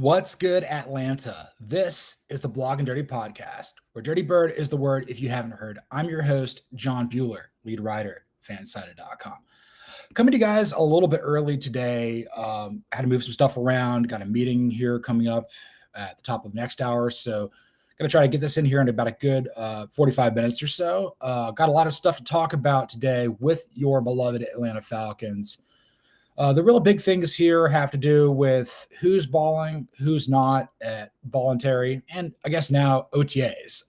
What's good, Atlanta? This is the Blog and Dirty Podcast, where Dirty Bird is the word if you haven't heard. I'm your host, John Buhler, lead writer, fansided.com. Coming to you guys a little bit early today. Had to move some stuff around. Got a meeting here coming up at the top of next hour. So going to try to get this in here in about a good 45 minutes or so. Got a lot of stuff to talk about today with your beloved Atlanta Falcons. The real big things here have to do with who's balling, who's not at voluntary, and I guess now OTAs.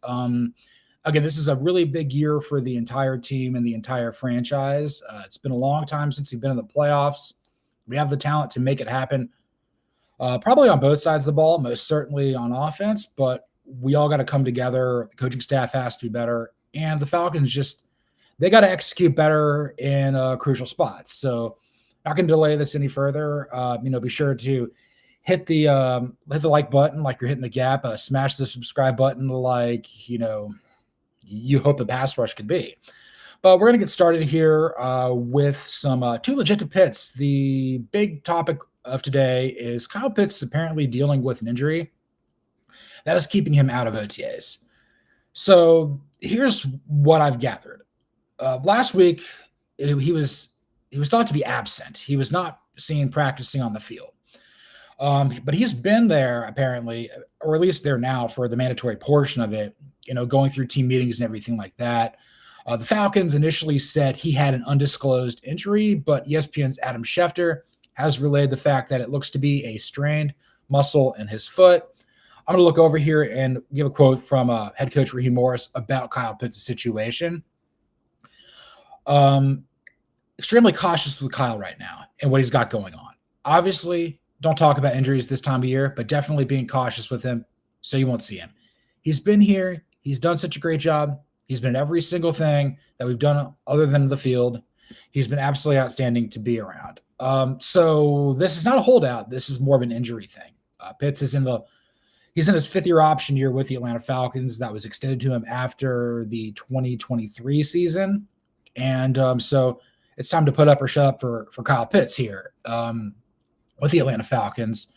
Again, this is a really big year for the entire team and the entire franchise. It's been a long time since we've been in the playoffs. We have the talent to make it happen, probably on both sides of the ball, most certainly on offense, but we all got to come together. The coaching staff has to be better, and the Falcons they got to execute better in crucial spots. So not going to delay this any further. Be sure to hit the like button like you're hitting the gap. Smash the subscribe button like you hope the pass rush could be. But we're going to get started here with some too legit to Pitts. The big topic of today is Kyle Pitts apparently dealing with an injury that is keeping him out of OTAs. So here's what I've gathered. Last week, he was thought to be absent. He was not seen practicing on the field. But he's been there apparently, or at least there now for the mandatory portion of it, going through team meetings and everything like that. The Falcons initially said he had an undisclosed injury, but ESPN's Adam Schefter has relayed the fact that it looks to be a strained muscle in his foot. I'm going to look over here and give a quote from head coach Raheem Morris about Kyle Pitts' situation. Extremely cautious with Kyle right now and what he's got going on. Obviously, don't talk about injuries this time of year, but definitely being cautious with him so you won't see him. He's been here. He's done such a great job. He's been in every single thing that we've done other than the field. He's been absolutely outstanding to be around. So this is not a holdout. This is more of an injury thing. Pitts is he's in his fifth-year option year with the Atlanta Falcons that was extended to him after the 2023 season. And so it's time to put up or shut up for Kyle Pitts here with the Atlanta Falcons.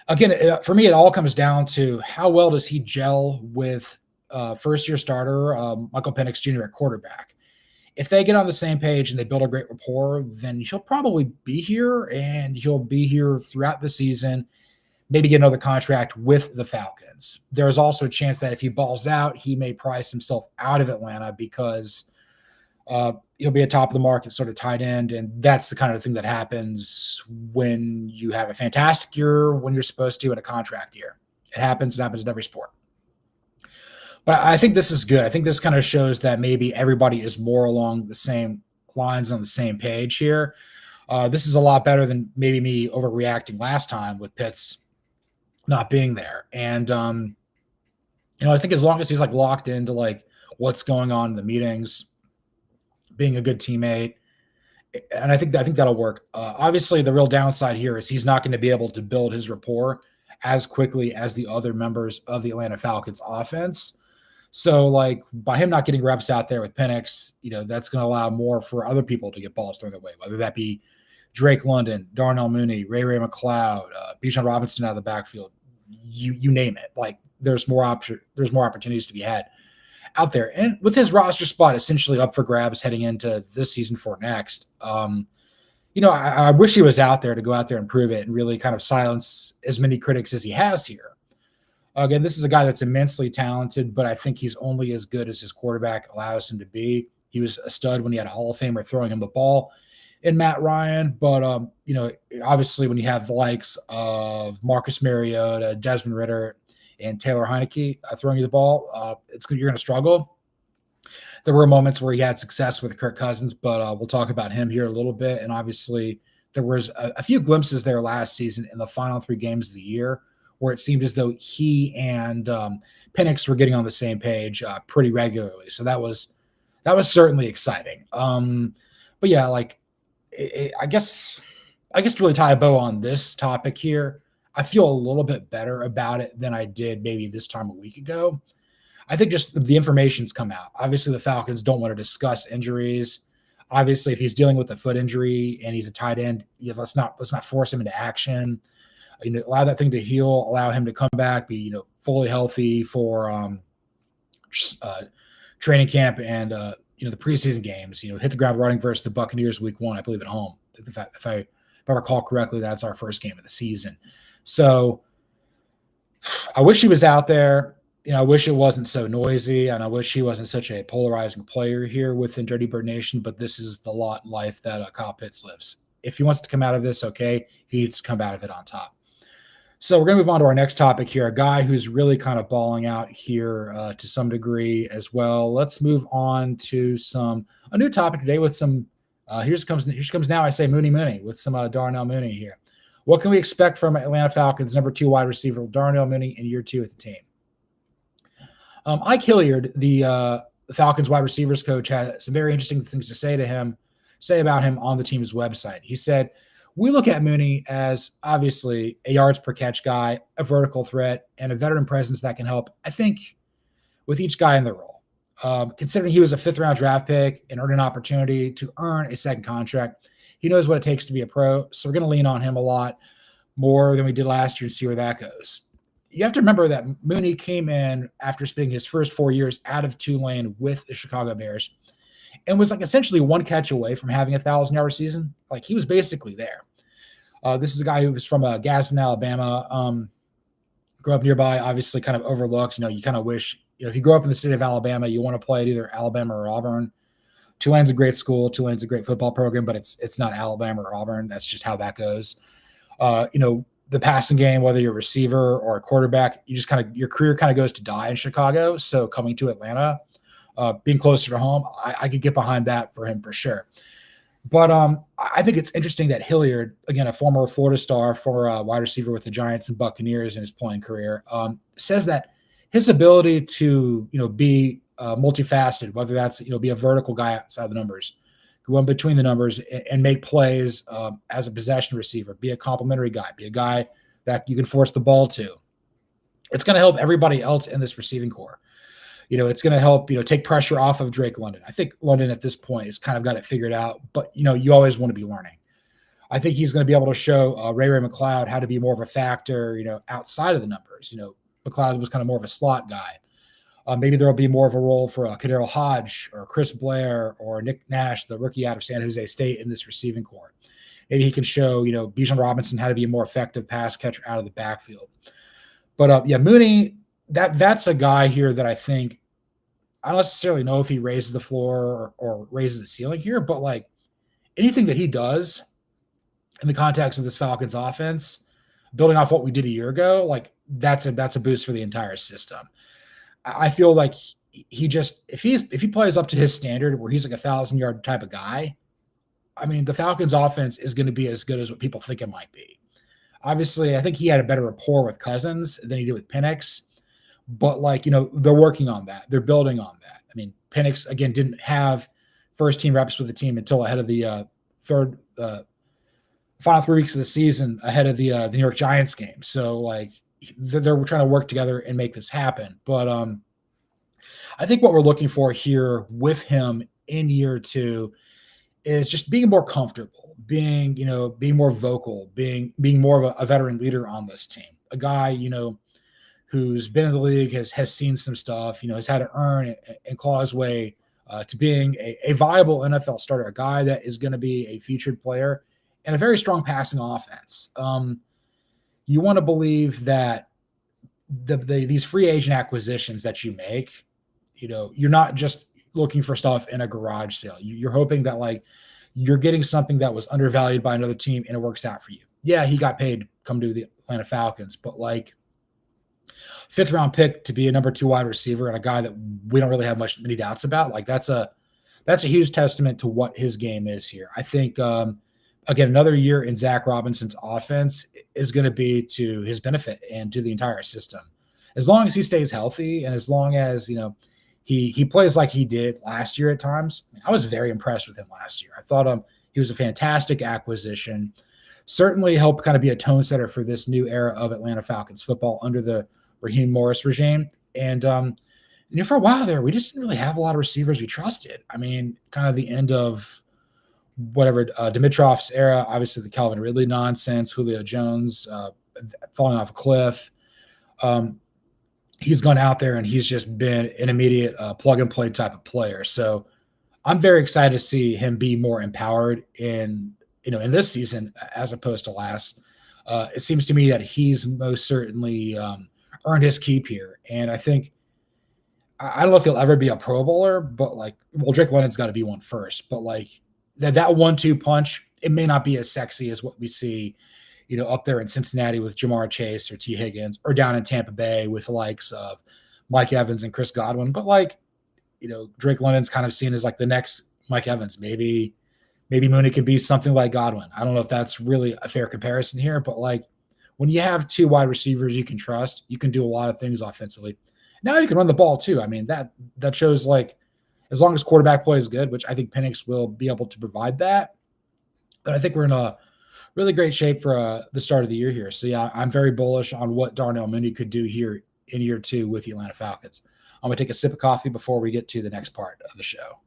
Again, for me, it all comes down to how well does he gel with first-year starter Michael Penix Jr. at quarterback. If they get on the same page and they build a great rapport, then he'll probably be here, and he'll be here throughout the season, maybe get another contract with the Falcons. There's also a chance that if he balls out, he may price himself out of Atlanta because he'll be a top of the market sort of tight end. And that's the kind of thing that happens when you have a fantastic year when you're supposed to in a contract year. It happens in every sport. But I think this is good. I think this kind of shows that maybe everybody is more along the same lines on the same page here. This is a lot better than maybe me overreacting last time with Pitts not being there. And, I think as long as he's locked into what's going on in the meetings, being a good teammate, and I think that'll work. Obviously, the real downside here is he's not going to be able to build his rapport as quickly as the other members of the Atlanta Falcons offense. So, by him not getting reps out there with Penix, that's going to allow more for other people to get balls thrown their way, whether that be Drake London, Darnell Mooney, Ray McLeod, Bijan Robinson out of the backfield. You name it. There's more opportunities to be had out there. And with his roster spot essentially up for grabs heading into this season for next, I wish he was out there to go out there and prove it and really kind of silence as many critics as he has here. Again, this is a guy that's immensely talented, but I think he's only as good as his quarterback allows him to be. He was a stud when he had a Hall of Famer throwing him the ball in Matt Ryan, but obviously when you have the likes of Marcus Mariota, Desmond Ridder, and Taylor Heineke throwing you the ball, you're going to struggle. There were moments where he had success with Kirk Cousins, but we'll talk about him here a little bit. And obviously, there was a few glimpses there last season in the final 3 games of the year where it seemed as though he and Penix were getting on the same page pretty regularly. So that was certainly exciting. But yeah, I guess to really tie a bow on this topic here, I feel a little bit better about it than I did maybe this time a week ago. I think just the information's come out. Obviously, the Falcons don't want to discuss injuries. Obviously, if he's dealing with a foot injury and he's a tight end, let's not force him into action. allow that thing to heal, allow him to come back, be fully healthy for training camp and the preseason games. Hit the ground running versus the Buccaneers week 1, I believe, at home. If I recall correctly, that's our first game of the season. So I wish he was out there. I wish it wasn't so noisy, and I wish he wasn't such a polarizing player here within Dirty Bird Nation, but this is the lot in life that Kyle Pitts lives. If he wants to come out of this, okay, he needs to come out of it on top. So we're going to move on to our next topic here, a guy who's really kind of balling out here to some degree as well. Let's move on to a new topic today with some here comes now, I say Mooney with some Darnell Mooney here. What can we expect from Atlanta Falcons number 2 wide receiver Darnell Mooney in year 2 at the team? Ike Hilliard, the Falcons wide receivers coach, had some very interesting things to say about him on the team's website. He said, "We look at Mooney as obviously a yards per catch guy, a vertical threat, and a veteran presence that can help, I think, with each guy in the role. Considering he was a 5th-round draft pick and earned an opportunity to earn a second contract, he knows what it takes to be a pro, so we're going to lean on him a lot more than we did last year and see where that goes." You have to remember that Mooney came in after spending his first 4 years out of Tulane with the Chicago Bears and was essentially one catch away from having a 1,000-yard season. He was basically there. This is a guy who was from Gadsden, Alabama, grew up nearby, obviously kind of overlooked. You kind of wish, if you grow up in the state of Alabama, you want to play at either Alabama or Auburn. Tulane's a great school. Tulane's a great football program, but it's not Alabama or Auburn. That's just how that goes. The passing game, whether you're a receiver or a quarterback, your career kind of goes to die in Chicago. So coming to Atlanta, being closer to home, I could get behind that for him for sure. But I think it's interesting that Hilliard, again, a former Florida star, former wide receiver with the Giants and Buccaneers in his playing career, says that his ability to, be multifaceted, whether that's, be a vertical guy outside the numbers, go in between the numbers and make plays as a possession receiver, be a complimentary guy, be a guy that you can force the ball to. It's going to help everybody else in this receiving corps. It's going to help, take pressure off of Drake London. I think London at this point has kind of got it figured out, but, you always want to be learning. I think he's going to be able to show Ray McLeod how to be more of a factor, outside of the numbers. McLeod was kind of more of a slot guy. Maybe there'll be more of a role for Kadero Hodge or Chris Blair or Nick Nash, the rookie out of San Jose State, in this receiving corps. Maybe he can show, Bijan Robinson how to be a more effective pass catcher out of the backfield. But Mooney, that's a guy here that I think, I don't necessarily know if he raises the floor or raises the ceiling here, but anything that he does in the context of this Falcons offense, building off what we did a year ago, that's a boost for the entire system. I feel like if he plays up to his standard where he's a 1,000-yard type of guy, I mean, the Falcons offense is going to be as good as what people think it might be. Obviously, I think he had a better rapport with Cousins than he did with Penix, but they're working on that. They're building on that. I mean, Penix, again, didn't have first team reps with the team until ahead of the final 3 weeks of the season, ahead of the New York Giants game. So they're trying to work together and make this happen. But I think what we're looking for here with him in year 2 is just being more comfortable, being more vocal, being more of a veteran leader on this team. A guy, who's been in the league, has seen some stuff, has had to earn and claw his way to being a viable NFL starter, a guy that is going to be a featured player and a very strong passing offense. You want to believe that these free agent acquisitions that you make, you're not just looking for stuff in a garage sale. You're hoping that you're getting something that was undervalued by another team and it works out for you. Yeah, he got paid to come to the Atlanta Falcons, but 5th-round pick to be a number 2 wide receiver and a guy that we don't really have many doubts about, that's a huge testament to what his game is here. I think again, another year in Zach Robinson's offense is going to be to his benefit and to the entire system. As long as he stays healthy and as long as, he plays like he did last year at times. I was very impressed with him last year. I thought he was a fantastic acquisition. Certainly helped kind of be a tone setter for this new era of Atlanta Falcons football under the Raheem Morris regime. And for a while there, we just didn't really have a lot of receivers we trusted. I mean, kind of the end of Dimitrov's era, obviously the Calvin Ridley nonsense, Julio Jones, falling off a cliff. He's gone out there and he's just been an immediate plug and play type of player. So I'm very excited to see him be more empowered in this season as opposed to last. It seems to me that he's most certainly earned his keep here. And I think, I don't know if he'll ever be a Pro Bowler, but Drake London's got to be one first. But that 1-2 punch, it may not be as sexy as what we see, up there in Cincinnati with Jamar Chase or T. Higgins, or down in Tampa Bay with the likes of Mike Evans and Chris Godwin. But Drake London's kind of seen as the next Mike Evans. Maybe Mooney could be something like Godwin. I don't know if that's really a fair comparison here, but when you have two wide receivers you can trust, you can do a lot of things offensively. Now you can run the ball too. I mean, that shows as long as quarterback play is good, which I think Penix will be able to provide that, then I think we're in a really great shape for the start of the year here. So yeah, I'm very bullish on what Darnell Mooney could do here in year 2 with the Atlanta Falcons. I'm going to take a sip of coffee before we get to the next part of the show.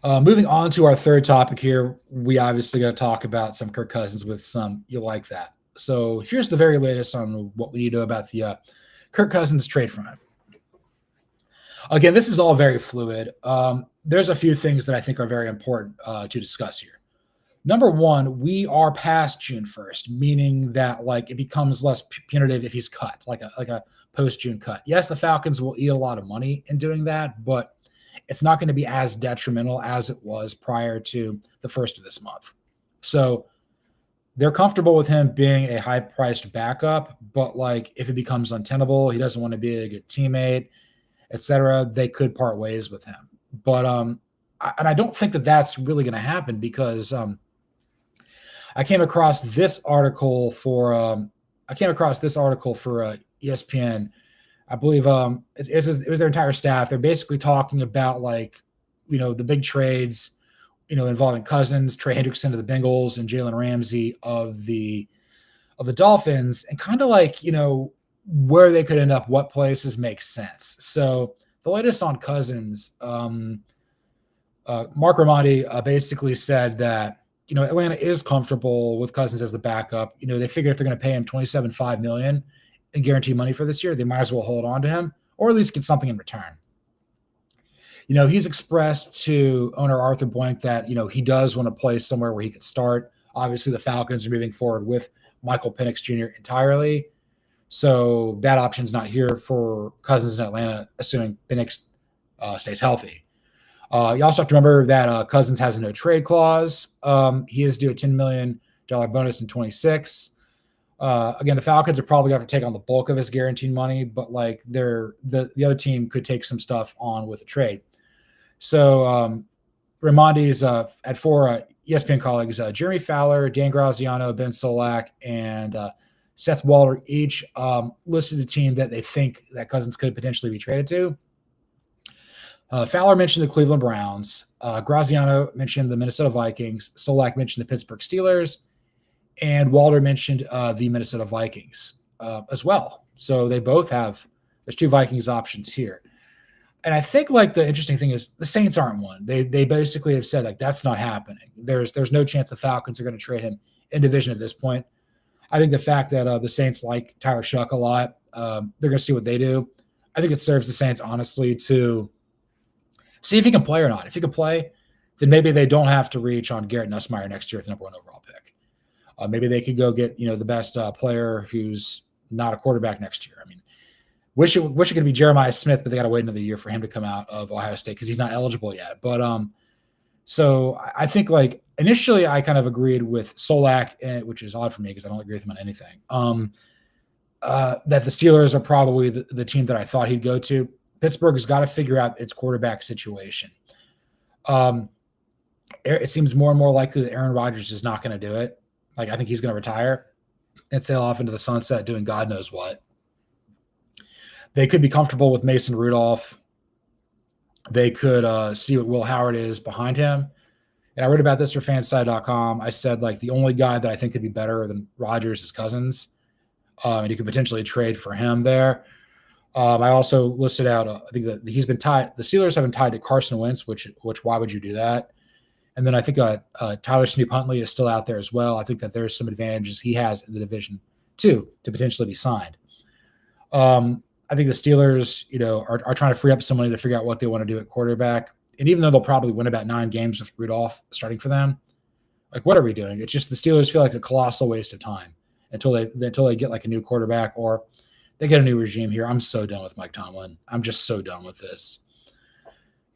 Moving on to our third topic here, we obviously got to talk about some Kirk Cousins with some you like that. So here's the very latest on what we need to know about the Kirk Cousins trade front. Again, this is all very fluid. There's a few things that I think are very important to discuss here. Number one, we are past June 1st, meaning that it becomes less punitive if he's cut, like a post-June cut. Yes, the Falcons will eat a lot of money in doing that, but it's not going to be as detrimental as it was prior to the first of this month. So they're comfortable with him being a high-priced backup, but if it becomes untenable, he doesn't want to be a good teammate, etc., they could part ways with him. But I don't think that that's really going to happen because I came across this article for ESPN. I believe it was their entire staff. They're basically talking about the big trades, involving Cousins, Trey Hendrickson of the Bengals, and Jalen Ramsey of the Dolphins, and kind of where they could end up, what places make sense. So the latest on Cousins, Mark Raimondi basically said that Atlanta is comfortable with Cousins as the backup. They figure if they're going to pay him $27.5 million in guaranteed money for this year, they might as well hold on to him or at least get something in return. He's expressed to owner Arthur Blank that, he does want to play somewhere where he could start. Obviously, the Falcons are moving forward with Michael Penix Jr. entirely. So that option's not here for Cousins in Atlanta, assuming Penix stays healthy. You also have to remember that Cousins has a no-trade clause. He is due a $10 million bonus in 26. Again, the Falcons are probably going to take on the bulk of his guaranteed money, but the other team could take some stuff on with a trade. So Raimondi's at 4 ESPN colleagues, Jeremy Fowler, Dan Graziano, Ben Solak, and Seth Walder each listed a team that they think that Cousins could potentially be traded to. Fowler mentioned the Cleveland Browns. Graziano mentioned the Minnesota Vikings. Solak mentioned the Pittsburgh Steelers. And Walder mentioned the Minnesota Vikings as well. So they both there's 2 Vikings options here. And I think the interesting thing is the Saints aren't one. They basically have said that's not happening. There's no chance the Falcons are going to trade him in division at this point. I think the fact that the Saints like Tyler Shuck a lot, they're going to see what they do. I think it serves the Saints honestly to see if he can play or not. If he can play, then maybe they don't have to reach on Garrett Nussmeier next year with the number 1 overall pick. Maybe they could go get the best player who's not a quarterback next year. I mean, wish it could be Jeremiah Smith, but they got to wait another year for him to come out of Ohio State because he's not eligible yet. But so I think initially I kind of agreed with Solak, which is odd for me because I don't agree with him on anything. That the Steelers are probably the team that I thought he'd go to. Pittsburgh has got to figure out its quarterback situation. It seems more and more likely that Aaron Rodgers is not going to do it. I think he's going to retire and sail off into the sunset doing God knows what. They could be comfortable with Mason Rudolph. They could see what Will Howard is behind him. And I wrote about this for fanside.com. I said, the only guy that I think could be better than Rodgers is Cousins. And you could potentially trade for him there. I also listed out, I think that he's been tied. The Steelers have been tied to Carson Wentz, which why would you do that? And then I think Tyler Snoop-Huntley is still out there as well. I think that there's some advantages he has in the division too to potentially be signed. I think the Steelers, are trying to free up some money to figure out what they want to do at quarterback. And even though they'll probably win about 9 games with Rudolph starting for them, like, what are we doing? It's just the Steelers feel like a colossal waste of time until they get like a new quarterback or they get a new regime here. I'm so done with Mike Tomlin. I'm just so done with this.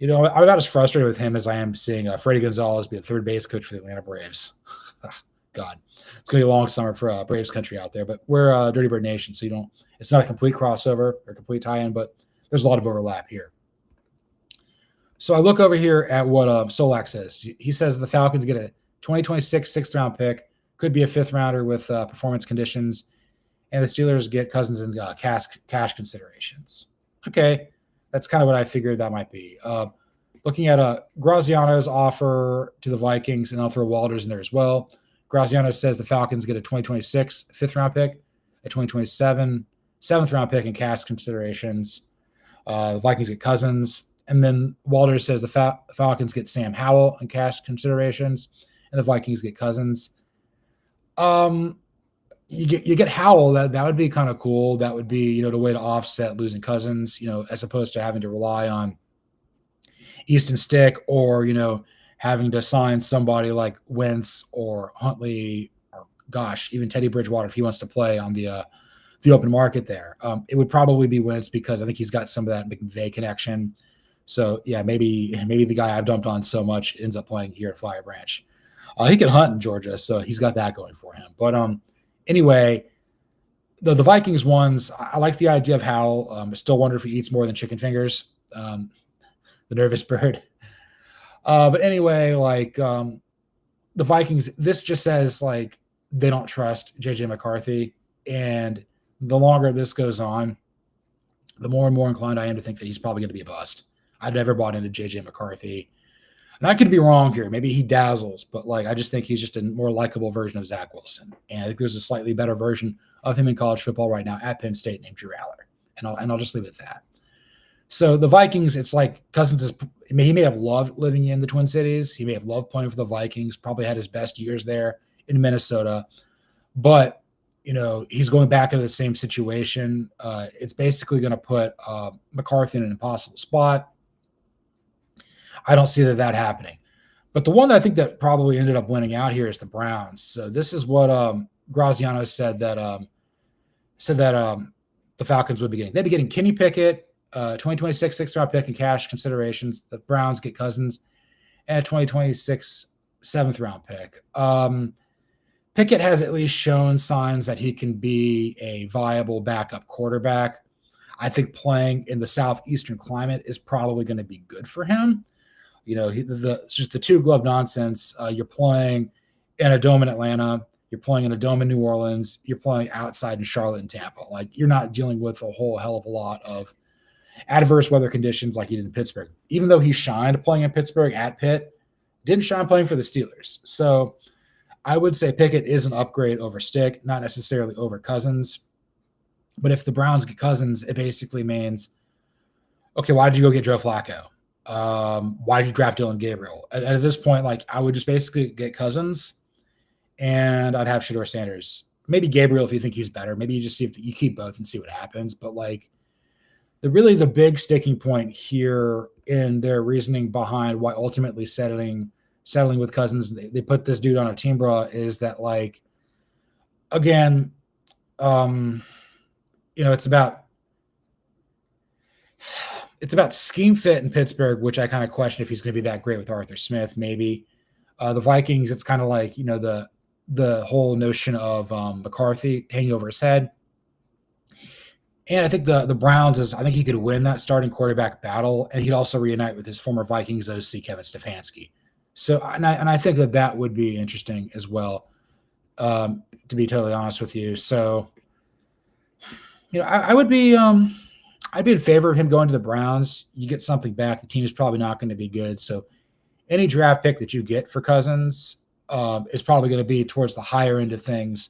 I'm about as frustrated with him as I am seeing Freddie Gonzalez be the third base coach for the Atlanta Braves. God, it's going to be a long summer for Braves country out there, but we're Dirty Bird Nation, so it's not a complete crossover or complete tie-in, but there's a lot of overlap here. So I look over here at what Solak says. He says the Falcons get a 2026 6th-round pick, could be a 5th-rounder with performance conditions, and the Steelers get Cousins and cash considerations. Okay, that's kind of what I figured that might be. Looking at Graziano's offer to the Vikings, and I'll throw Walters in there as well. Graziano says the Falcons get a 2026 5th-round pick, a 2027 7th-round pick, and cash considerations. The Vikings get Cousins. And then Walters says the Falcons get Sam Howell and cash considerations, and the Vikings get Cousins. You get Howell. That would be kind of cool. That would be the way to offset losing Cousins. As opposed to having to rely on Easton Stick or having to sign somebody like Wentz or Huntley or even Teddy Bridgewater if he wants to play on the open market there. It would probably be Wentz because I think he's got some of that McVay connection. So yeah, maybe the guy I've dumped on so much ends up playing here at Flowery Branch. He can hunt in Georgia, so he's got that going for him. But anyway, the Vikings ones, I like the idea of Howell. I still wonder if he eats more than chicken fingers. The nervous bird. But anyway, the Vikings, this just says they don't trust JJ McCarthy, and the longer this goes on, the more and more inclined I am to think that he's probably going to be a bust. I've never bought into JJ McCarthy. And I could be wrong here. Maybe he dazzles, but I just think he's just a more likable version of Zach Wilson. And I think there's a slightly better version of him in college football right now at Penn State named Drew Aller. And I'll just leave it at that. So the Vikings, it's like Cousins he may have loved living in the Twin Cities. He may have loved playing for the Vikings, probably had his best years there in Minnesota. But, he's going back into the same situation. It's basically going to put McCarthy in an impossible spot. I don't see that happening. But the one that I think that probably ended up winning out here is the Browns. So this is what Graziano said that the Falcons would be getting. They'd be getting Kenny Pickett, 2026 6th-round pick and cash considerations. The Browns get Cousins, and a 2026 7th-round pick. Pickett has at least shown signs that he can be a viable backup quarterback. I think playing in the southeastern climate is probably going to be good for him. It's just the two-glove nonsense. You're playing in a dome in Atlanta. You're playing in a dome in New Orleans. You're playing outside in Charlotte and Tampa. You're not dealing with a whole hell of a lot of adverse weather conditions like he did in Pittsburgh. Even though he shined playing in Pittsburgh at Pitt, didn't shine playing for the Steelers. So I would say Pickett is an upgrade over Stick, not necessarily over Cousins. But if the Browns get Cousins, it basically means, okay, why did you go get Joe Flacco? Why did you draft Dylan Gabriel? At this point, I would just basically get Cousins, and I'd have Shedeur Sanders. Maybe Gabriel if you think he's better. Maybe you just see if you keep both and see what happens. But the big sticking point here in their reasoning behind why ultimately settling with Cousins, they put this dude on a team, bro, is that again, it's about scheme fit in Pittsburgh, which I kind of question if he's going to be that great with Arthur Smith. Maybe the Vikings, it's kind of the whole notion of McCarthy hanging over his head. And I think the Browns I think he could win that starting quarterback battle, and he'd also reunite with his former Vikings OC Kevin Stefanski. So, and I think that would be interesting as well, to be totally honest with you. So, I would be I'd be in favor of him going to the Browns. You get something back. The team is probably not going to be good. So any draft pick that you get for Cousins is probably going to be towards the higher end of things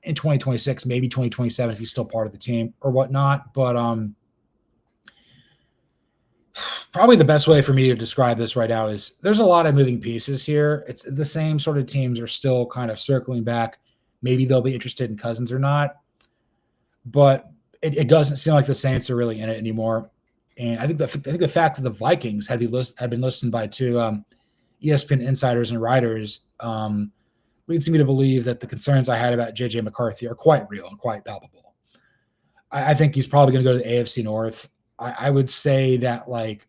in 2026, maybe 2027 if he's still part of the team or whatnot. But Probably the best way for me to describe this right now is there's a lot of moving pieces here. It's the same sort of teams are still kind of circling back. Maybe they'll be interested in Cousins or not, but it doesn't seem like the Saints are really in it anymore. And I think the fact that the Vikings had been listened by two ESPN insiders and writers leads me to believe that the concerns I had about JJ McCarthy are quite real and quite palpable. I think he's probably going to go to the AFC North. I would say that like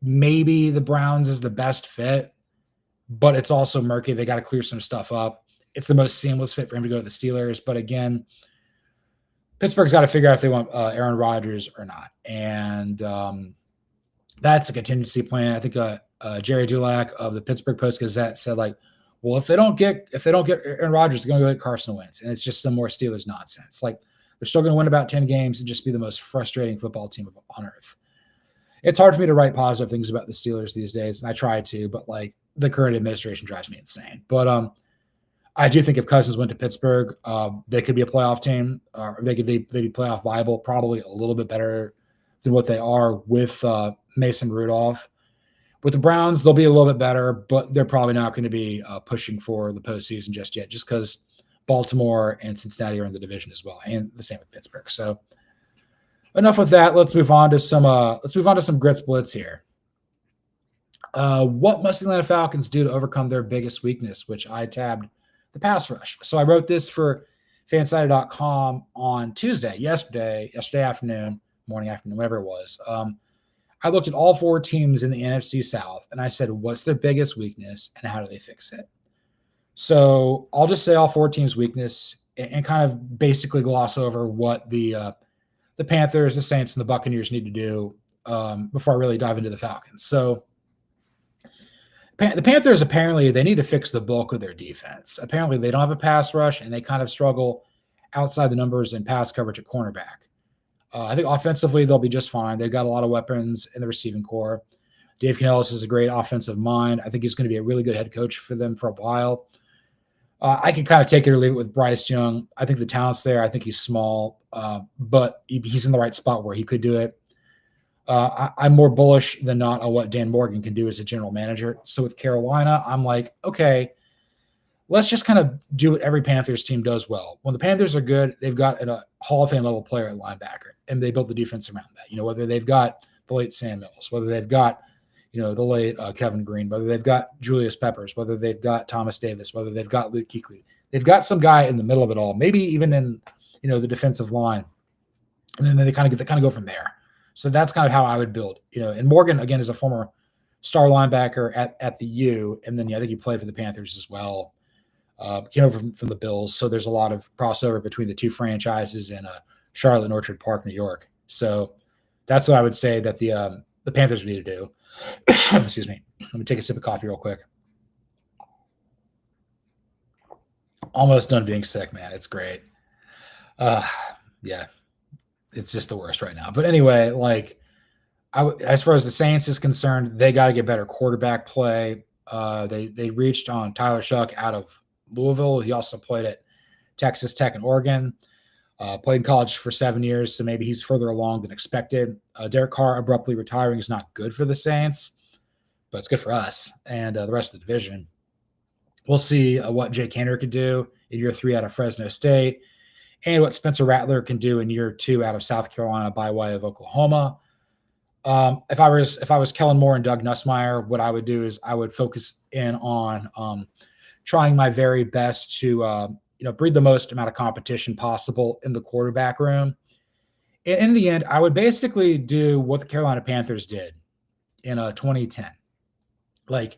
maybe the Browns is the best fit, but it's also murky. They got to clear some stuff up. It's the most seamless fit for him to go to the Steelers. But again, Pittsburgh's got to figure out if they want Aaron Rodgers or not. And that's a contingency plan. I think Jerry Dulac of the Pittsburgh Post-Gazette said, like, well, if they don't get Aaron Rodgers, they're going to go get Carson Wentz. And it's just some more Steelers nonsense. Like, they're still going to win about 10 games and just be the most frustrating football team on earth. It's hard for me to write positive things about the Steelers these days, and I try to, but like the current administration drives me insane. But I do think if Cousins went to Pittsburgh, they could be a playoff team. They'd be playoff viable, probably a little bit better than what they are with Mason Rudolph. With the Browns, they'll be a little bit better, but they're probably not going to be pushing for the postseason just yet, just because Baltimore and Cincinnati are in the division as well, and the same with Pittsburgh. So enough with that. Let's move on to some Grits Blitz here. What must the Atlanta Falcons do to overcome their biggest weakness, which I tabbed the pass rush. So I wrote this for fansided.com on yesterday afternoon, morning, afternoon, whatever it was. I looked at all four teams in the NFC South, and I said, what's their biggest weakness, and how do they fix it? So I'll just say all four teams' weakness and kind of basically gloss over what the Panthers, the Saints, and the Buccaneers need to do before I really dive into the Falcons. So the Panthers, apparently, they need to fix the bulk of their defense. Apparently, they don't have a pass rush, and they kind of struggle outside the numbers in pass coverage at cornerback. I think offensively, they'll be just fine. They've got a lot of weapons in the receiving core. Dave Canellis is a great offensive mind. I think he's going to be a really good head coach for them for a while. I can kind of take it or leave it with Bryce Young. I think the talent's there. I think he's small, but he's in the right spot where he could do it. I'm more bullish than not on what Dan Morgan can do as a general manager. So with Carolina, I'm like, okay, let's just kind of do what every Panthers team does well. When the Panthers are good, they've got a Hall of Fame level player at linebacker, and they built the defense around that. Whether they've got the late Sam Mills, whether they've got the late Kevin Green, whether they've got Julius Peppers, whether they've got Thomas Davis, whether they've got Luke Kuechly. They've got some guy in the middle of it all, maybe even in, the defensive line. And then they kind of go from there. So that's kind of how I would build, and Morgan, again, is a former star linebacker at the U. And then, I think he played for the Panthers as well. Came over from the Bills. So there's a lot of crossover between the two franchises in Charlotte and Orchard Park, New York. So that's what I would say that the Panthers need to do. Excuse me. Let me take a sip of coffee real quick. Almost done being sick, man. It's great. Yeah, it's just the worst right now. But anyway, as far as the Saints is concerned, they got to get better quarterback play. They reached on Tyler Shuck out of Louisville. He also played at Texas Tech and Oregon. Played in college for 7 years, so maybe he's further along than expected. Derek Carr abruptly retiring is not good for the Saints, but it's good for us and the rest of the division. We'll see what Jake Haener could do in year 3 out of Fresno State, and what Spencer Rattler can do in year 2 out of South Carolina by way of Oklahoma. If I was Kellen Moore and Doug Nussmeier, what I would do is I would focus in on trying my very best to breed the most amount of competition possible in the quarterback room. In the end, I would basically do what the Carolina Panthers did in 2010. It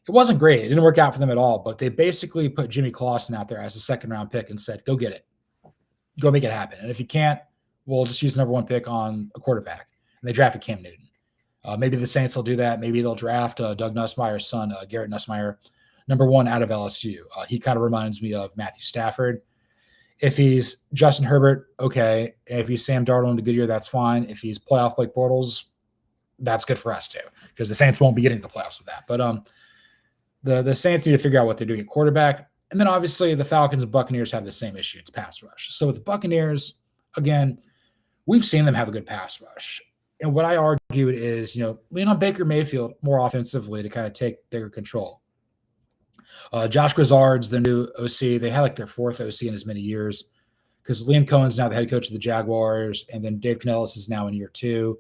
wasn't great. It didn't work out for them at all, but they basically put Jimmy Clausen out there as a second-round pick and said, go get it. Go make it happen. And if you can't, we'll just use number 1 pick on a quarterback. And they drafted Cam Newton. Maybe the Saints will do that. Maybe they'll draft Doug Nussmeier's son, Garrett Nussmeier, number 1 out of LSU. He kind of reminds me of Matthew Stafford. If he's Justin Herbert, okay. If he's Sam Darnold in a good year, that's fine. If he's playoff Blake Bortles, that's good for us too, because the Saints won't be getting to the playoffs with that. But the Saints need to figure out what they're doing at quarterback. And then obviously the Falcons and Buccaneers have the same issue. It's pass rush. So with the Buccaneers, again, we've seen them have a good pass rush. And what I argued is, lean on Baker Mayfield more offensively to kind of take bigger control. Josh Grizzard's the new OC. They had like their fourth OC in as many years because Liam Cohen's now the head coach of the Jaguars, and then Dave Canellis is now in year 2,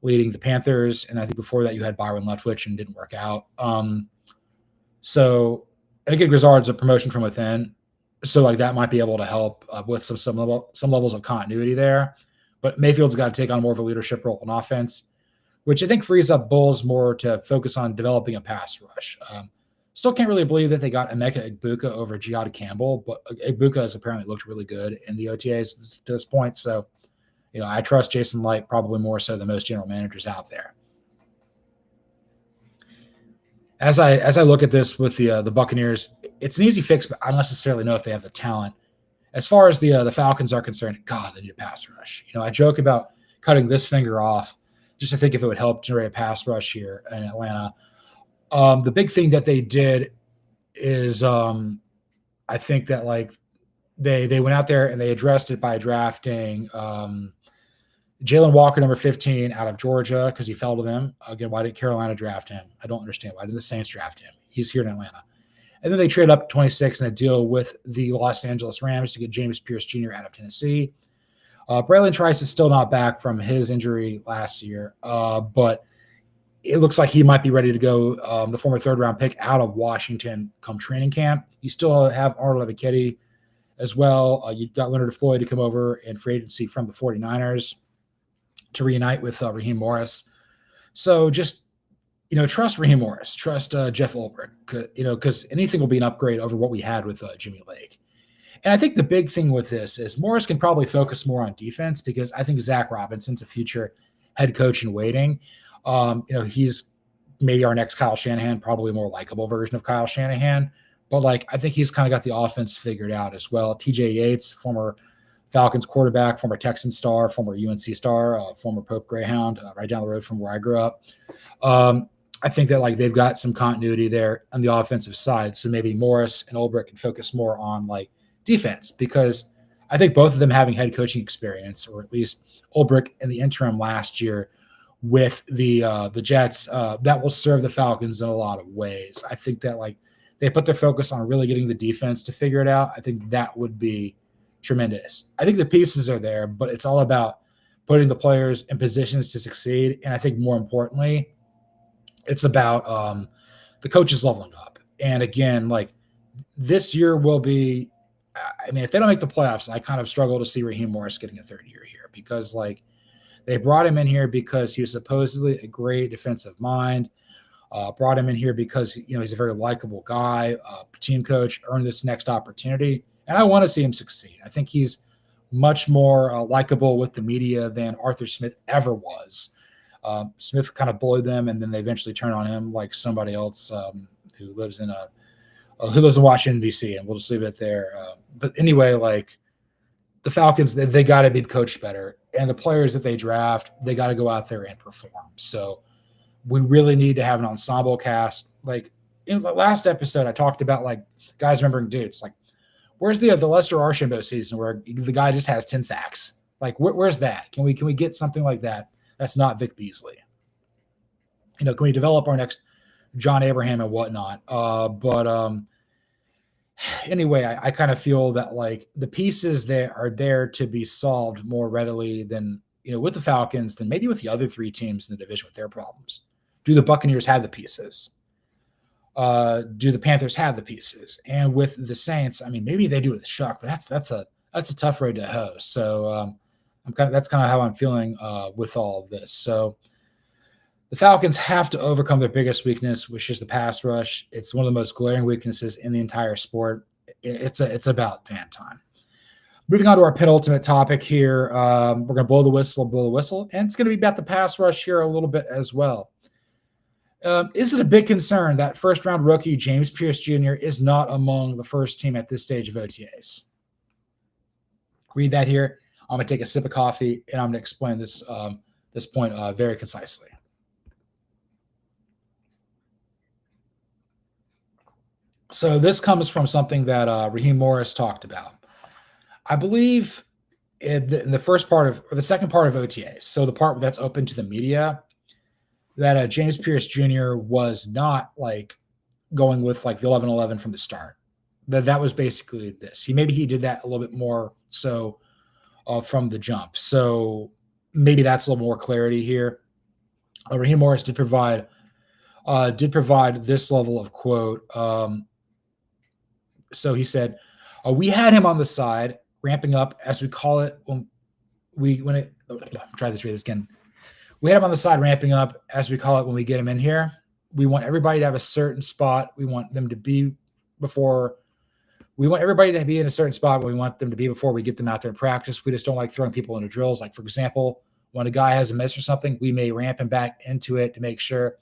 leading the Panthers. And I think before that you had Byron Leftwich and didn't work out. And again, Grizzard's a promotion from within, so like that might be able to help with some levels of continuity there. But Mayfield's got to take on more of a leadership role in offense, which I think frees up Bulls more to focus on developing a pass rush. Still can't really believe that they got Emeka Egbuka over Giada Campbell, but Egbuka has apparently looked really good in the OTAs to this point. So, I trust Jason Light probably more so than most general managers out there. As I look at this with the Buccaneers, it's an easy fix, but I don't necessarily know if they have the talent. As far as the Falcons are concerned, God, they need a pass rush. I joke about cutting this finger off just to think if it would help generate a pass rush here in Atlanta. The big thing that they did is I think that like they went out there and they addressed it by drafting Jalen Walker, number 15, out of Georgia because he fell to them. Again, why didn't Carolina draft him? I don't understand. Why didn't the Saints draft him? He's here in Atlanta. And then they trade up to 26 in a deal with the Los Angeles Rams to get Pearce Jr. out of Tennessee. Braylon Trice is still not back from his injury last year, but it looks like he might be ready to go. The former third-round pick out of Washington come training camp. You still have Arnold Ebiketie as well. You've got Leonard Floyd to come over in free agency from the 49ers to reunite with Raheem Morris. So just, trust Raheem Morris, trust Jeff Ulbrich, because anything will be an upgrade over what we had with Jimmy Lake. And I think the big thing with this is Morris can probably focus more on defense because I think Zach Robinson's a future head coach in waiting. He's maybe our next Kyle Shanahan, probably a more likable version of Kyle Shanahan. But like, I think he's kind of got the offense figured out as well. TJ Yates, former Falcons quarterback, former Texan star, former UNC star, former Pope Greyhound, right down the road from where I grew up. I think that like they've got some continuity there on the offensive side. So maybe Morris and Ulbrich can focus more on like defense because I think both of them having head coaching experience, or at least Ulbrich in the interim last year with the Jets, that will serve the Falcons in a lot of ways. I think that like they put their focus on really getting the defense to figure it out. I think that would be tremendous. I think the pieces are there, but it's all about putting the players in positions to succeed. And I think more importantly, it's about the coaches leveling up. And again, like this year will be, if they don't make the playoffs, I kind of struggle to see Raheem Morris getting a third year here because like they brought him in here because he was supposedly a great defensive mind. Brought him in here because, he's a very likable guy, team coach, earned this next opportunity. And I want to see him succeed. I think he's much more likable with the media than Arthur Smith ever was. Smith kind of bullied them, and then they eventually turned on him like somebody else who lives in Washington, D.C., and we'll just leave it there. But anyway, like the Falcons, they got to be coached better. And the players that they draft, they got to go out there and perform. So we really need to have an ensemble cast. Like in the last episode, I talked about like guys remembering dudes. Like, where's the Lester Archambault season where the guy just has 10 sacks? Like, where's that? Can we get something like that? That's not Vic Beasley. Can we develop our next John Abraham and whatnot? Anyway, I kind of feel that like the pieces that are there to be solved more readily than, with the Falcons than maybe with the other three teams in the division with their problems. Do the Buccaneers have the pieces? Do the Panthers have the pieces? And with the Saints, maybe they do with Shuck, but that's a tough road to hoe. So that's kind of how I'm feeling with all of this. So the Falcons have to overcome their biggest weakness, which is the pass rush. It's one of the most glaring weaknesses in the entire sport. It's about damn time. Moving on to our penultimate topic here, we're going to blow the whistle, and it's going to be about the pass rush here a little bit as well. Is it a big concern that first-round rookie Pearce Jr. is not among the first team at this stage of OTAs? Read that here. I'm going to take a sip of coffee, and I'm going to explain this point very concisely. So this comes from something that Raheem Morris talked about. I believe in the first part of, or the second part of OTAs, so the part that's open to the media, that James Pearce Jr. was not like going with like the 11-11 from the start. That was basically this. Maybe he did that a little bit more so from the jump. So maybe that's a little more clarity here. Raheem Morris did provide this level of quote. So he said, "We had him on the side, ramping up, as we call it try this read this again. We had him on the side, ramping up, as we call it when we get him in here. We want everybody to have a certain spot. We want them to be before. We want everybody to be in a certain spot where we want them to be before we get them out there in practice. We just don't like throwing people into drills. Like, for example, when a guy has a miss or something, we may ramp him back into it to make sure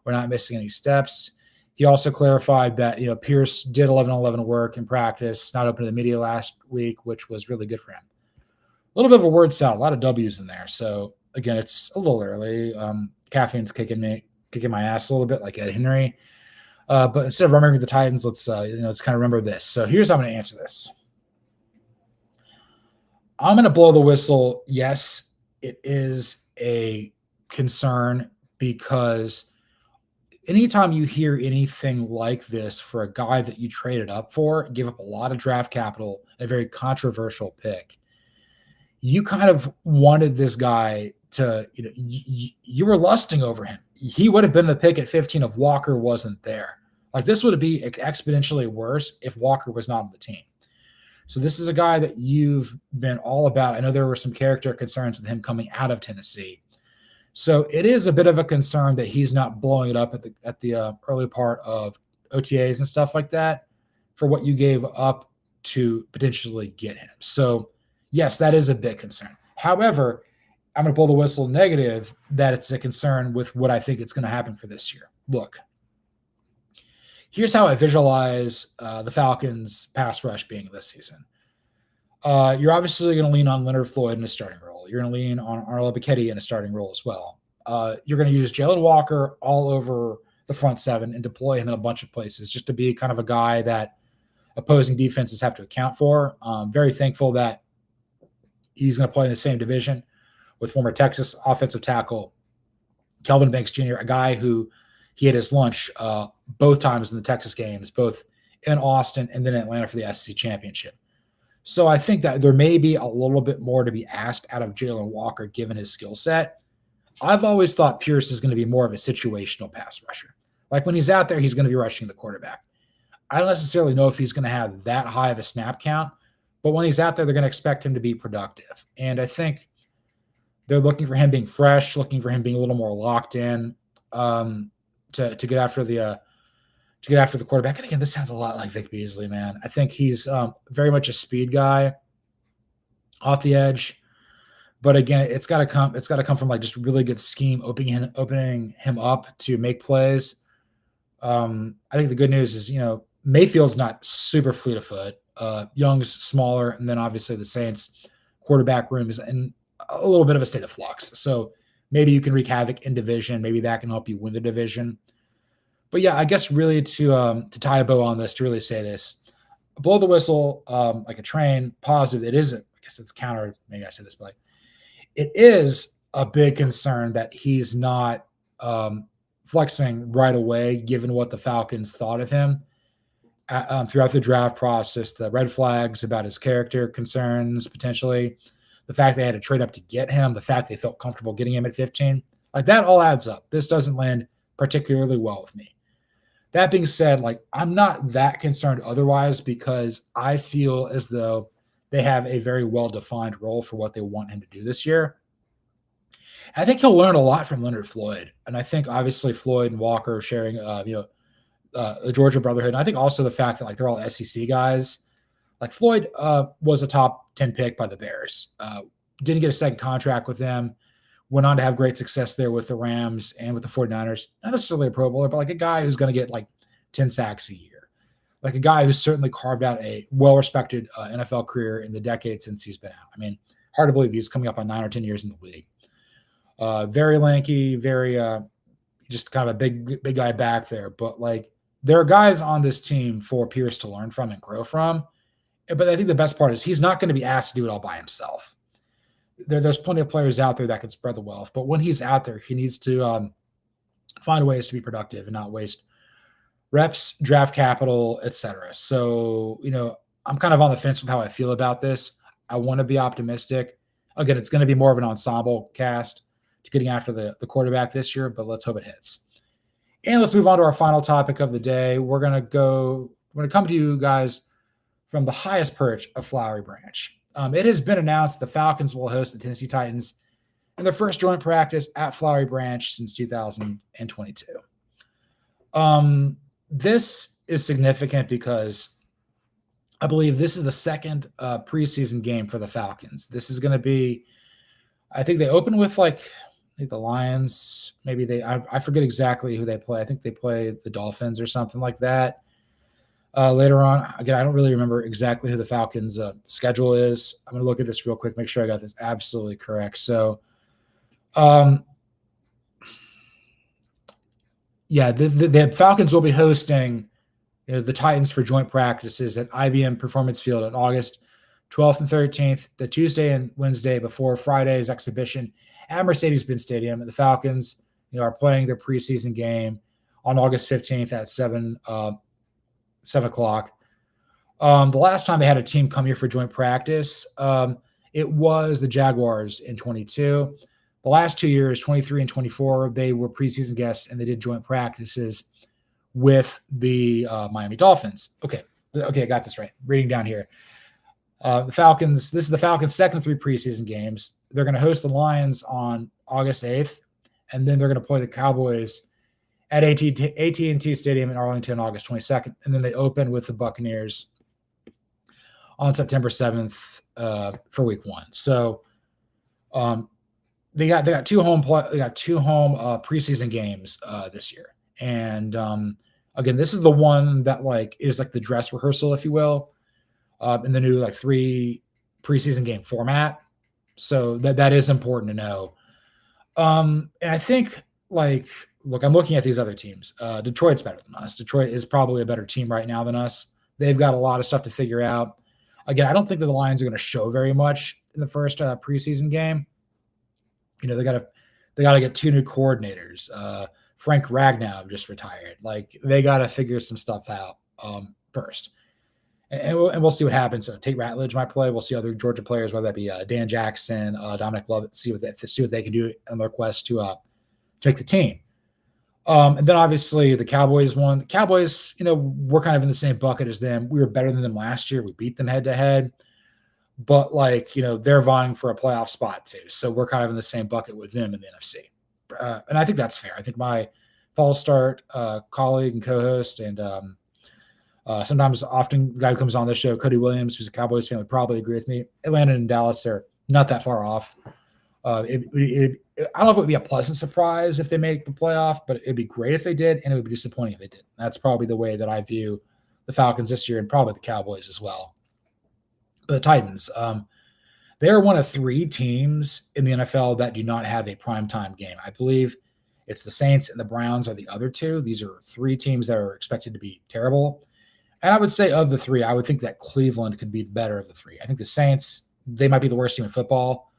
we're not missing any steps." He also clarified that, Pearce did 11-11 work in practice, not open to the media last week, which was really good for him. A little bit of a word salad, a lot of W's in there. So again, it's a little early. Caffeine's kicking my ass a little bit, like Ed Henry. But instead of remembering the Titans, let's kind of remember this. So here's how I'm going to answer this. I'm going to blow the whistle. Yes, it is a concern, because anytime you hear anything like this for a guy that you traded up for, give up a lot of draft capital, a very controversial pick, you kind of wanted this guy to, you were lusting over him. He would have been the pick at 15 if Walker wasn't there. Like, this would be exponentially worse if Walker was not on the team. So this is a guy that you've been all about. I know there were some character concerns with him coming out of Tennessee. So it is a bit of a concern that he's not blowing it up at the early part of OTAs and stuff like that for what you gave up to potentially get him. So yes, that is a big concern. However, I'm going to blow the whistle negative that it's a concern with what I think it's going to happen for this year. Look, here's how I visualize the Falcons' pass rush being this season. You're obviously going to lean on Leonard Floyd in a starting role. You're going to lean on Arnold Ebiketie in a starting role as well. You're going to use Jalen Walker all over the front seven and deploy him in a bunch of places just to be kind of a guy that opposing defenses have to account for. Very thankful that he's going to play in the same division with former Texas offensive tackle Kelvin Banks Jr., a guy who he had his lunch both times in the Texas games, both in Austin and then in Atlanta for the SEC championship. So I think that there may be a little bit more to be asked out of Jalen Walker given his skill set. I've always thought Pearce is going to be more of a situational pass rusher. Like, when he's out there, he's going to be rushing the quarterback. I don't necessarily know if he's going to have that high of a snap count, but when he's out there, they're going to expect him to be productive. And I think they're looking for him being fresh, looking for him being a little more locked in to get after the quarterback. And again, this sounds a lot like Vic Beasley, man. I think he's very much a speed guy off the edge. But again, it's got to come from like just really good scheme, opening him up to make plays. I think the good news is, Mayfield's not super fleet of foot. Young's smaller, and then obviously the Saints quarterback room is in a little bit of a state of flux. So maybe you can wreak havoc in division. Maybe that can help you win the division. But yeah, I guess really to tie a bow on this, to really say this, blow the whistle like a train, positive. It isn't. I guess it's counter. Maybe I said this, but it is a big concern that he's not flexing right away, given what the Falcons thought of him throughout the draft process, the red flags about his character concerns, potentially the fact they had to trade up to get him, the fact they felt comfortable getting him at 15. Like, that all adds up. This doesn't land particularly well with me. That being said, I'm not that concerned otherwise, because I feel as though they have a very well-defined role for what they want him to do this year. I think he'll learn a lot from Leonard Floyd. And I think obviously Floyd and Walker sharing, the Georgia brotherhood. And I think also the fact that they're all SEC guys. Like, Floyd was a top 10 pick by the Bears. Didn't get a second contract with them. Went on to have great success there with the Rams and with the 49ers. Not necessarily a Pro Bowler, but a guy who's going to get 10 sacks a year. Like a guy who's certainly carved out a well-respected NFL career in the decade since he's been out. I mean, hard to believe he's coming up on 9 or 10 years in the league. Very lanky, very just kind of a big guy back there. But there are guys on this team for Pearce to learn from and grow from. But I think the best part is he's not going to be asked to do it all by himself. there's plenty of players out there that can spread the wealth. But when he's out there, he needs to find ways to be productive and not waste reps, draft capital, etc. So, I'm kind of on the fence with how I feel about this. I want to be optimistic. Again, it's going to be more of an ensemble cast to getting after the quarterback this year, but let's hope it hits. And let's move on to our final topic of the day. We're going to come to you guys from the highest perch of Flowery Branch. It has been announced the Falcons will host the Tennessee Titans in their first joint practice at Flowery Branch since 2022. This is significant because I believe this is the second preseason game for the Falcons. This is going to be, I think they open with the Lions. Maybe I forget exactly who they play. I think they play the Dolphins or something like that. Later on, again, I don't really remember exactly who the Falcons' schedule is. I'm going to look at this real quick, make sure I got this absolutely correct. So, the Falcons will be hosting the Titans for joint practices at IBM Performance Field on August 12th and 13th, the Tuesday and Wednesday before Friday's exhibition at Mercedes-Benz Stadium. The Falcons, are playing their preseason game on August 15th at 7 o'clock. The last time they had a team come here for joint practice, it was the Jaguars in 22. The last 2 years, 23 and 24, they were preseason guests and they did joint practices with the Miami Dolphins. Okay, I got this right. Reading down here. The Falcons, this is the Falcons' second of 3 preseason games. They're going to host the Lions on August 8th, and then they're going to play the Cowboys at AT&T Stadium in Arlington August 22nd, and then they open with the Buccaneers on September 7th for Week 1. So they got two home preseason games this year, and again, this is the one that is the dress rehearsal, if you will, in the new 3 preseason game format. So that is important to know. And I think look, I'm looking at these other teams. Detroit's better than us. Detroit is probably a better team right now than us. They've got a lot of stuff to figure out. Again, I don't think that the Lions are going to show very much in the first preseason game. They got to get 2 new coordinators. Frank Ragnow just retired. They got to figure some stuff out first. And we'll see what happens. Tate Ratledge might play. We'll see other Georgia players, whether that be Dan Jackson, Dominic Lovett, see what they can do on their quest to take the team. And then obviously the Cowboys won. The Cowboys, we're kind of in the same bucket as them. We were better than them last year. We beat them head to head, but they're vying for a playoff spot too. So we're kind of in the same bucket with them in the NFC. And I think that's fair. I think my fall start colleague and co-host and often the guy who comes on this show, Cody Williams, who's a Cowboys fan, would probably agree with me. Atlanta and Dallas are not that far off. I don't know if it would be a pleasant surprise if they make the playoff, but it'd be great if they did, and it would be disappointing if they did. That's probably the way that I view the Falcons this year and probably the Cowboys as well. But the Titans, they are one of 3 teams in the NFL that do not have a primetime game. I believe it's the Saints and the Browns are the other 2. These are 3 teams that are expected to be terrible. And I would say of the 3, I would think that Cleveland could be the better of the 3. I think the Saints, they might be the worst team in football.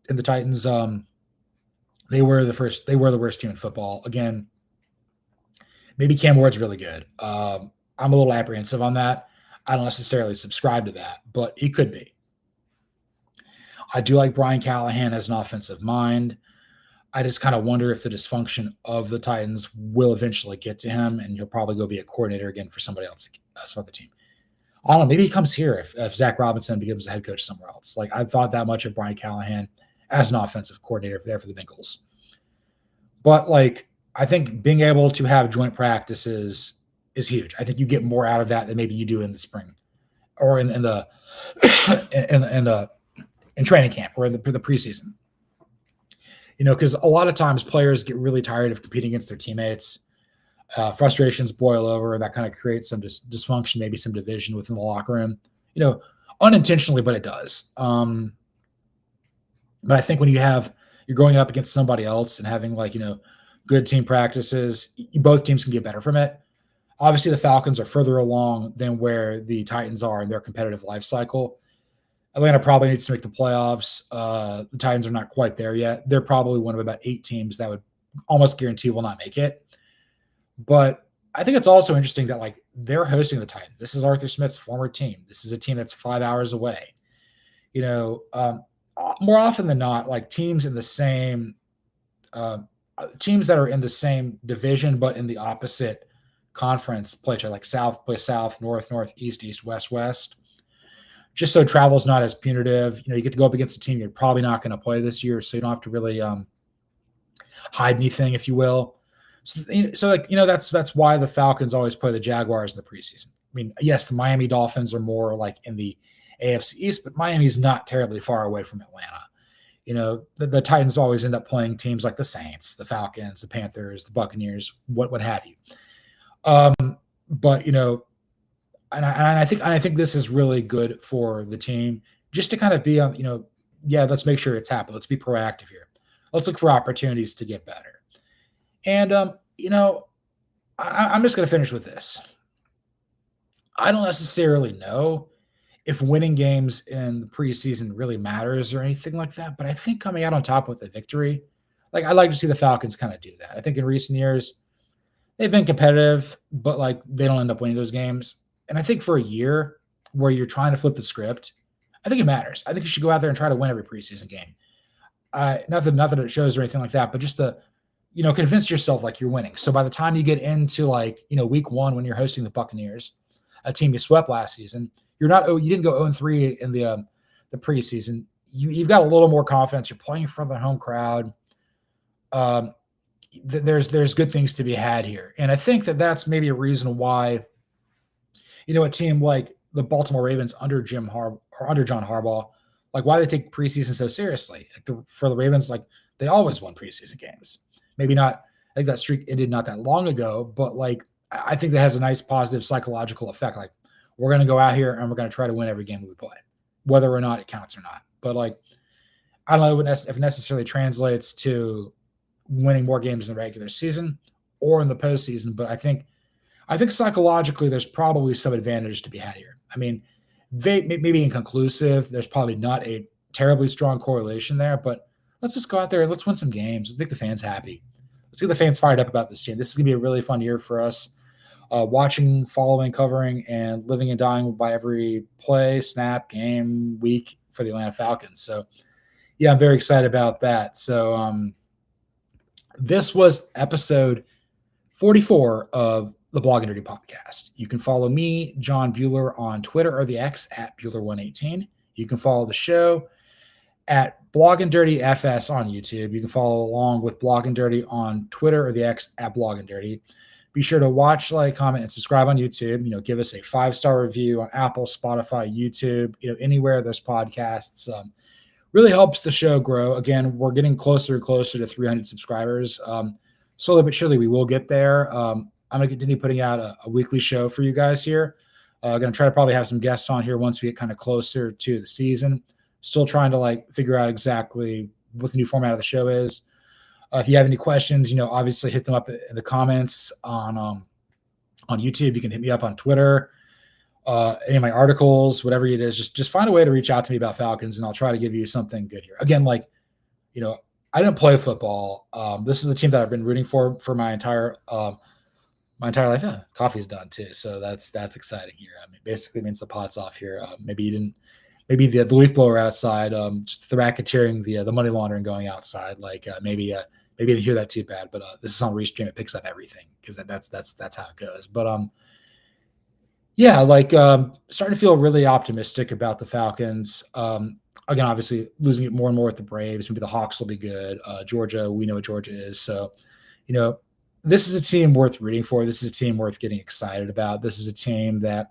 And the Titans, they were the worst team in football. Again, maybe Cam Ward's really good. I'm a little apprehensive on that. I don't necessarily subscribe to that, but he could be. I do like Brian Callahan as an offensive mind. I just kind of wonder if the dysfunction of the Titans will eventually get to him, and he'll probably go be a coordinator again for somebody else, some other team. I don't know. Maybe he comes here if Zach Robinson becomes a head coach somewhere else. I thought that much of Brian Callahan as an offensive coordinator there for the Bengals. But I think being able to have joint practices is huge. I think you get more out of that than maybe you do in the spring or in the in training camp or in the preseason. Because a lot of times players get really tired of competing against their teammates. Frustrations boil over, and that kind of creates some dysfunction, maybe some division within the locker room. Unintentionally, but it does. But I think when you're going up against somebody else and having good team practices, both teams can get better from it. Obviously, the Falcons are further along than where the Titans are in their competitive life cycle. Atlanta probably needs to make the playoffs. The Titans are not quite there yet. They're probably one of about 8 teams that would almost guarantee will not make it. But I think it's also interesting that like they're hosting the Titans. This is Arthur Smith's former team. This is a team that's 5 hours away. More often than not, like teams in the same teams that are in the same division but in the opposite conference play each other, like South play South, North, North, East, East, West, West. Just so travel's not as punitive. You get to go up against a team you're probably not going to play this year, so you don't have to really hide anything, if you will. So that's why the Falcons always play the Jaguars in the preseason. I mean, yes, the Miami Dolphins are more like in the AFC East, but Miami's not terribly far away from Atlanta. The Titans always end up playing teams like the Saints, the Falcons, the Panthers, the Buccaneers, what have you. But and I think this is really good for the team just to kind of be on, let's make sure it's happening. Let's be proactive here. Let's look for opportunities to get better. And I'm just going to finish with this. I don't necessarily know if winning games in the preseason really matters or anything like that, but I think coming out on top with a victory, like I'd like to see the Falcons kind of do that. I think in recent years they've been competitive, but like they don't end up winning those games. And I think for a year where you're trying to flip the script, I think it matters. I think you should go out there and try to win every preseason game. Not that it shows or anything like that, but just convince yourself like you're winning. So by the time you get into like, week 1 when you're hosting the Buccaneers, a team you swept last season, you didn't go 0-3 in the preseason. You've got a little more confidence. You're playing in front of the home crowd. There's good things to be had here. And I think that's maybe a reason why, a team like the Baltimore Ravens under John Harbaugh, like why they take preseason so seriously. For the Ravens, like they always won preseason games. Maybe not, I think that streak ended not that long ago, but like I think that has a nice positive psychological effect. Like we're going to go out here and we're going to try to win every game we play, whether or not it counts or not. But like, I don't know if it necessarily translates to winning more games in the regular season or in the postseason, but I think psychologically there's probably some advantage to be had here. I mean, maybe inconclusive. There's probably not a terribly strong correlation there, but let's just go out there and let's win some games. Let's make the fans happy. Let's get the fans fired up about this team. This is going to be a really fun year for us. Watching, following, covering, and living and dying by every play, snap, game, week for the Atlanta Falcons. So, yeah, I'm very excited about that. So, this was episode 44 of the Blog and Dirty Podcast. You can follow me, John Buhler, on Twitter or the X at Buhler118. You can follow the show at Blog and Dirty FS on YouTube. You can follow along with Blog and Dirty on Twitter or the X at Blog and Dirty. Be sure to watch, like, comment, and subscribe on YouTube. Give us a 5-star review on Apple, Spotify, YouTube, anywhere there's podcasts. Really helps the show grow. Again, we're getting closer and closer to 300 subscribers. Slowly but surely, we will get there. I'm going to continue putting out a weekly show for you guys here. Going to try to probably have some guests on here once we get kind of closer to the season. Still trying to figure out exactly what the new format of the show is. If you have any questions, obviously hit them up in the comments on YouTube. You can hit me up on Twitter, any of my articles, whatever it is. Just find a way to reach out to me about Falcons, and I'll try to give you something good here. Again, I didn't play football. This is the team that I've been rooting for my entire life. Yeah, coffee's done too, so that's exciting here. I mean, basically means the pot's off here. Maybe the leaf blower outside, just the racketeering, the money laundering going outside. Maybe you didn't hear that too bad, but this is on Restream. It picks up everything because that's how it goes. But starting to feel really optimistic about the Falcons. Again, obviously losing it more and more with the Braves. Maybe the Hawks will be good. Georgia, we know what Georgia is. So, this is a team worth rooting for. This is a team worth getting excited about. This is a team that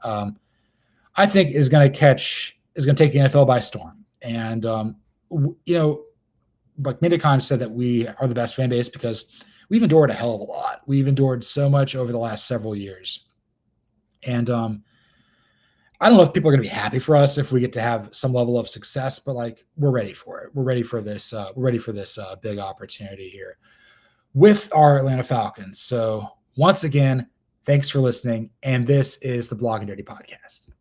I think is going to take the NFL by storm. And, like Midicon said, that we are the best fan base because we've endured a hell of a lot. We've endured so much over the last several years. And I don't know if people are going to be happy for us if we get to have some level of success, but we're ready for it. We're ready for this. Big opportunity here with our Atlanta Falcons. So once again, thanks for listening. And this is the Blog and Dirty Podcast.